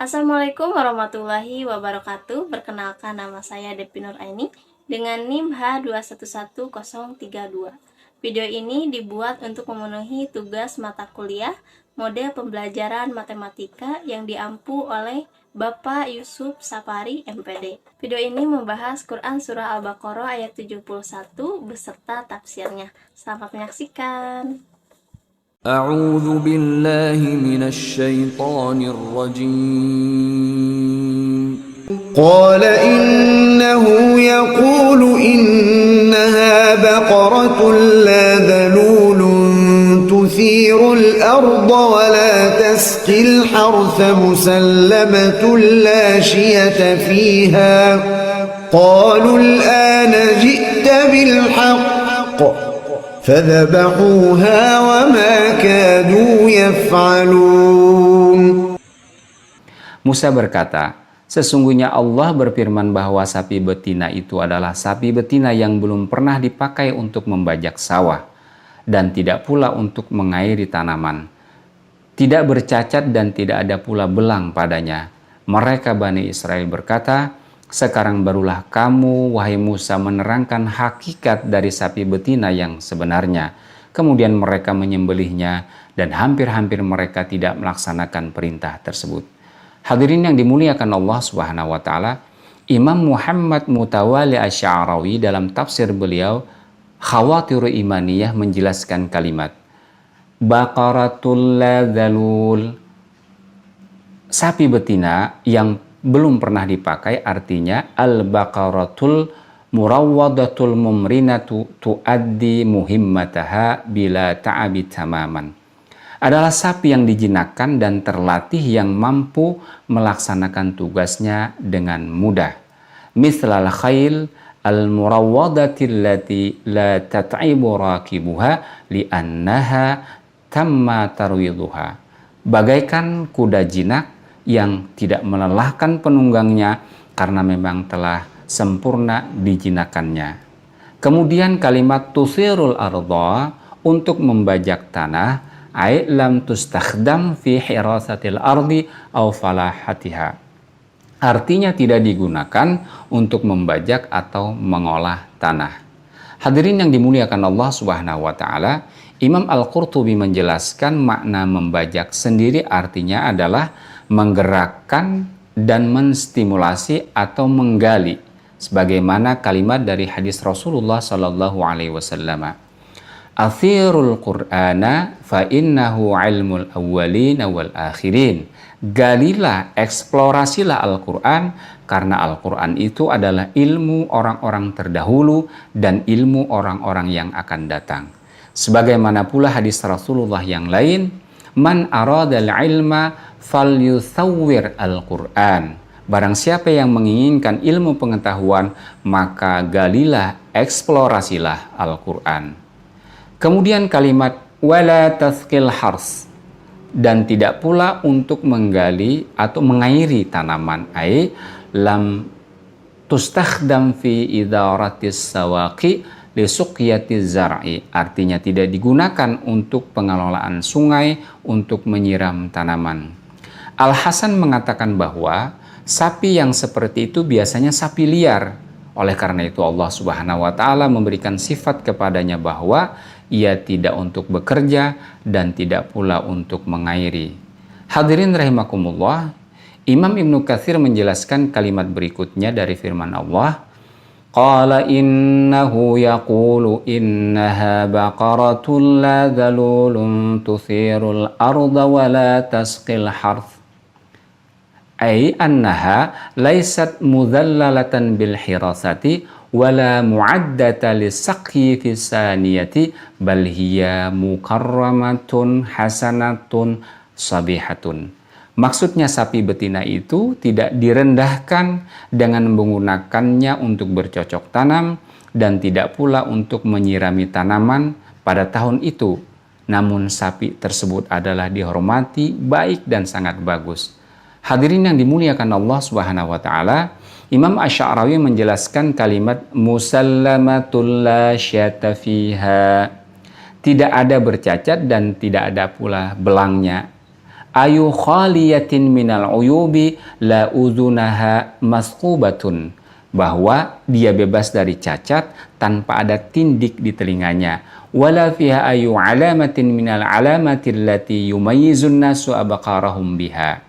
Assalamualaikum warahmatullahi wabarakatuh. Perkenalkan, nama saya Depi Nur Aini dengan NIM H211032. Video ini dibuat untuk memenuhi tugas mata kuliah model pembelajaran matematika yang diampu oleh Bapak Yusuf Safari MPD. Video ini membahas Quran Surah Al-Baqarah ayat 71 beserta tafsirnya. Selamat menyaksikan. أعوذ بالله من الشيطان الرجيم قال إنه يقول إنها بقرة لا ذلول تثير الأرض ولا تسقي الحرث مسلمة لا شية فيها قالوا الآن جئت بالحق فذبحوها وما كادوا يفعلون. Musa berkata, sesungguhnya Allah berfirman bahwa sapi betina itu adalah sapi betina yang belum pernah dipakai untuk membajak sawah dan tidak pula untuk mengairi tanaman. Tidak bercacat dan tidak ada pula belang padanya. Mereka Bani Israel berkata, sekarang barulah kamu, wahai Musa, menerangkan hakikat dari sapi betina yang sebenarnya. Kemudian mereka menyembelihnya dan hampir-hampir mereka tidak melaksanakan perintah tersebut. Hadirin yang dimuliakan Allah Subhanahu wa taala, Imam Muhammad Mutawalli Asy-Sya'rawi dalam tafsir beliau Khawatirul Imaniyah menjelaskan kalimat Baqaratul la dzalul, sapi betina yang belum pernah dipakai, artinya al-baqaratul murawwadatul mumrinatu tuaddi muhimmataha bila ta'abi tamaman, adalah sapi yang dijinakkan dan terlatih yang mampu melaksanakan tugasnya dengan mudah. Mislal khail al-murawwadatil lati la tat'ibu rakibuha li'annaha tamma tarwiduha, bagaikan kuda jinak yang tidak melelahkan penunggangnya karena memang telah sempurna dijinakannya. Kemudian kalimat tusirul ardha, untuk membajak tanah, ai lam tustakhdam fi hirasatil ardi aw falahatiha, artinya tidak digunakan untuk membajak atau mengolah tanah. Hadirin yang dimuliakan Allah Subhanahu wa taala, Imam Al-Qurtubi menjelaskan makna membajak sendiri artinya adalah menggerakkan dan menstimulasi atau menggali, sebagaimana kalimat dari hadis Rasulullah Sallallahu Alaihi Wasallam, "Athirul Qur'ana fa innahu ilmul awwalin wal akhirin." Galilah, eksplorasilah Al-Quran, karena Al-Quran itu adalah ilmu orang-orang terdahulu dan ilmu orang-orang yang akan datang. Sebagaimana pula hadis Rasulullah yang lain, "Man aradal ilma falyuthawwir al-Quran." Barang siapa yang menginginkan ilmu pengetahuan, maka galilah, eksplorasilah Al-Quran. Kemudian kalimat wala tasqil hars, dan tidak pula untuk menggali atau mengairi tanaman, ai lam tustakhdam fi idaratis sawaqi li suqyatiz zar'i, artinya tidak digunakan untuk pengelolaan sungai untuk menyiram tanaman. Al-Hasan mengatakan bahwa sapi yang seperti itu biasanya sapi liar. Oleh karena itu Allah Subhanahu wa taala memberikan sifat kepadanya bahwa ia tidak untuk bekerja dan tidak pula untuk mengairi. Hadirin rahimakumullah, Imam Ibnu Katsir menjelaskan kalimat berikutnya dari firman Allah, qala innahu yaqulu innaha baqaratun la dzalulun tuthirul arda wa la tasqil harth, ay annaha laysat mudhallalatan bil hirasati wala mu'addata lisaqyi fi saniyati bal hiya mukarramatun hasanatun sabihatun. Maksudnya sapi betina itu tidak direndahkan dengan menggunakannya untuk bercocok tanam dan tidak pula untuk menyirami tanaman pada tahun itu. Namun sapi tersebut adalah dihormati, baik dan sangat bagus. Hadirin yang dimuliakan Allah Subhanahu wa taala, Imam Asy-Sya'rawi menjelaskan kalimat musallamatul la syata fiha, tidak ada bercacat dan tidak ada pula belangnya. ayu khaliyatin minal uyubi la udhunaha masqubatun, bahwa dia bebas dari cacat tanpa ada tindik di telinganya. Wala fiha ayu alamatin minal alamatil lati yumayyizun nasu abqarahum biha,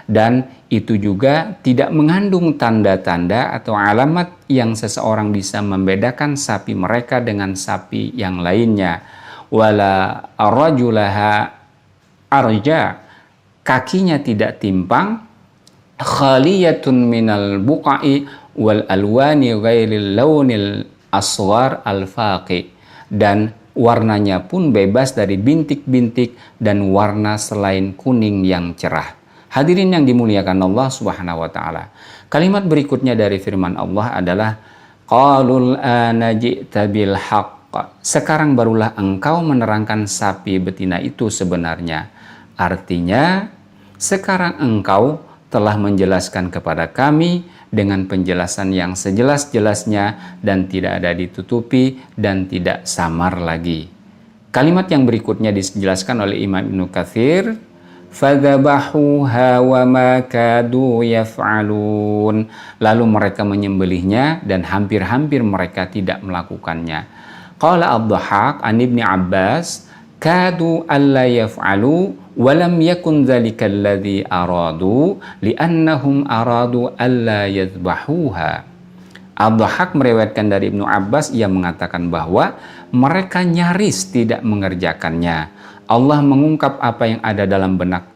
dan itu juga tidak mengandung tanda-tanda atau alamat yang seseorang bisa membedakan sapi mereka dengan sapi yang lainnya. Wala arrajulaha arja, kakinya tidak timpang, khaliyatun minal buqa'i wal alwani ghairil launil asghar al faqi, dan warnanya pun bebas dari bintik-bintik dan warna selain kuning yang cerah. Hadirin yang dimuliakan Allah Subhanahu wa taala. Kalimat berikutnya dari firman Allah adalah qalul ana ji'ta bil haqq. Sekarang barulah engkau menerangkan sapi betina itu sebenarnya. Artinya, sekarang engkau telah menjelaskan kepada kami dengan penjelasan yang sejelas-jelasnya dan tidak ada ditutupi dan tidak samar lagi. Kalimat yang berikutnya dijelaskan oleh Imam Ibnu Katsir, fadzabahuha wa ma kadu yaf'alun. Lalu mereka menyembelihnya dan hampir-hampir mereka tidak melakukannya. Qala Ad-Dhahhak an Ibni Abbas, kadu alla yaf'alu walam yakun dzalika alladhi aradu li'annahum aradu alla yadhbahuha. Ad-Dhahhak meriwayatkan dari Ibnu Abbas, ia mengatakan bahwa mereka nyaris tidak mengerjakannya. Allah mengungkap apa yang ada dalam benak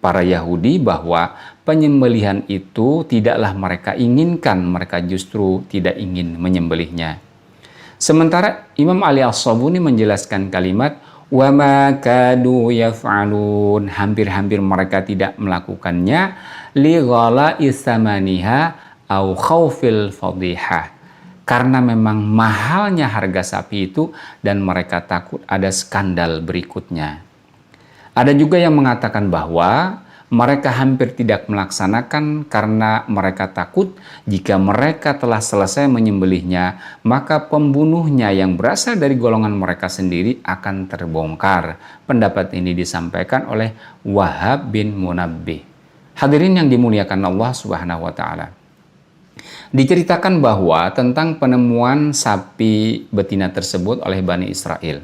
para Yahudi bahwa penyembelihan itu tidaklah mereka inginkan, mereka justru tidak ingin menyembelihnya. Sementara Imam Ali As-Sabuni menjelaskan kalimat wa ma kadu yaf'alun, hampir-hampir mereka tidak melakukannya, li ghala'i tsamaniha au khaufil fadhihah, karena memang mahalnya harga sapi itu dan mereka takut ada skandal berikutnya. Ada juga yang mengatakan bahwa mereka hampir tidak melaksanakan karena mereka takut jika mereka telah selesai menyembelihnya, maka pembunuhnya yang berasal dari golongan mereka sendiri akan terbongkar. Pendapat ini disampaikan oleh Wahab bin Munabbih. Hadirin yang dimuliakan Allah Subhanahu wa taala. Diceritakan bahwa tentang penemuan sapi betina tersebut oleh Bani Israel.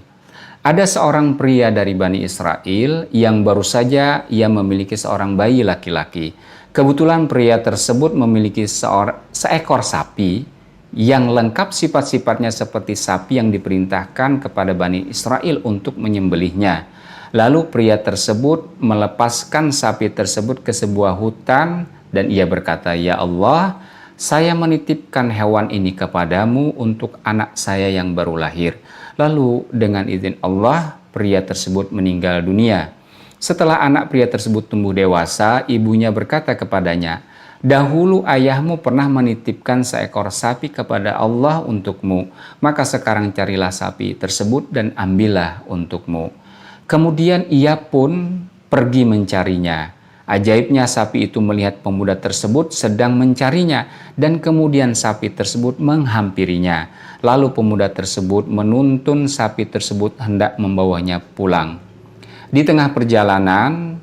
Ada seorang pria dari Bani Israel yang baru saja ia memiliki seorang bayi laki-laki. Kebetulan pria tersebut memiliki seekor sapi yang lengkap sifat-sifatnya seperti sapi yang diperintahkan kepada Bani Israel untuk menyembelihnya. Lalu pria tersebut melepaskan sapi tersebut ke sebuah hutan dan ia berkata, "Ya Allah, saya menitipkan hewan ini kepadamu untuk anak saya yang baru lahir." Lalu dengan izin Allah, pria tersebut meninggal dunia. Setelah anak pria tersebut tumbuh dewasa, ibunya berkata kepadanya, "Dahulu ayahmu pernah menitipkan seekor sapi kepada Allah untukmu, maka sekarang carilah sapi tersebut dan ambillah untukmu." Kemudian ia pun pergi mencarinya. Ajaibnya sapi itu melihat pemuda tersebut sedang mencarinya dan kemudian sapi tersebut menghampirinya. Lalu pemuda tersebut menuntun sapi tersebut hendak membawanya pulang. Di tengah perjalanan,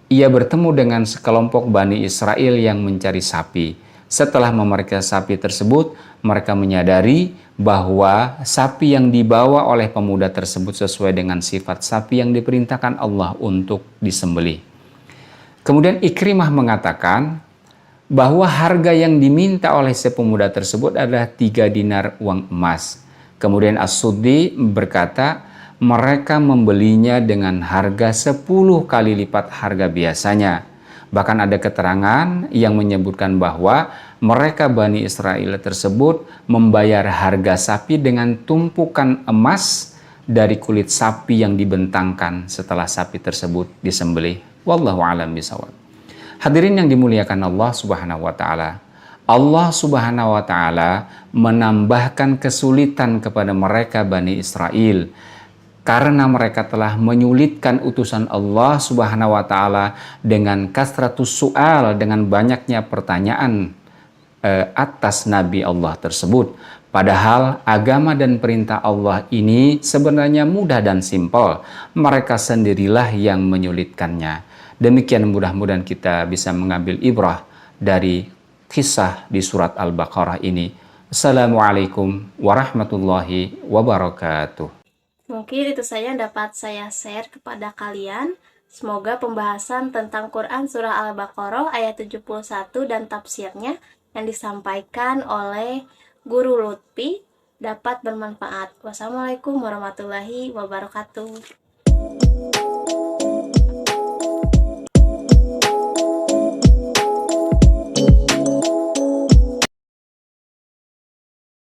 ia bertemu dengan sekelompok Bani Israel yang mencari sapi. Setelah memeriksa sapi tersebut, mereka menyadari bahwa sapi yang dibawa oleh pemuda tersebut sesuai dengan sifat sapi yang diperintahkan Allah untuk disembelih. Kemudian Ikrimah mengatakan bahwa harga yang diminta oleh si pemuda tersebut adalah 3 dinar uang emas. Kemudian As-Suddi berkata, mereka membelinya dengan harga 10 kali lipat harga biasanya. Bahkan ada keterangan yang menyebutkan bahwa mereka Bani Israel tersebut membayar harga sapi dengan tumpukan emas dari kulit sapi yang dibentangkan setelah sapi tersebut disembelih. Wallahu a'lam bishawab. Hadirin yang dimuliakan Allah Subhanahu wa taala. Allah Subhanahu wa taala menambahkan kesulitan kepada mereka Bani Israel karena mereka telah menyulitkan utusan Allah Subhanahu wa taala dengan kasratus su'al, dengan banyaknya pertanyaan atas nabi Allah tersebut. Padahal agama dan perintah Allah ini sebenarnya mudah dan simpel. Mereka sendirilah yang menyulitkannya. Demikian mudah-mudahan kita bisa mengambil ibrah dari kisah di surat Al-Baqarah ini. Assalamualaikum warahmatullahi wabarakatuh. Mungkin itu saja yang dapat saya share kepada kalian. Semoga pembahasan tentang Quran Surah Al-Baqarah ayat 71 dan tafsirnya yang disampaikan oleh Guru Lutfi dapat bermanfaat. Wassalamualaikum warahmatullahi wabarakatuh.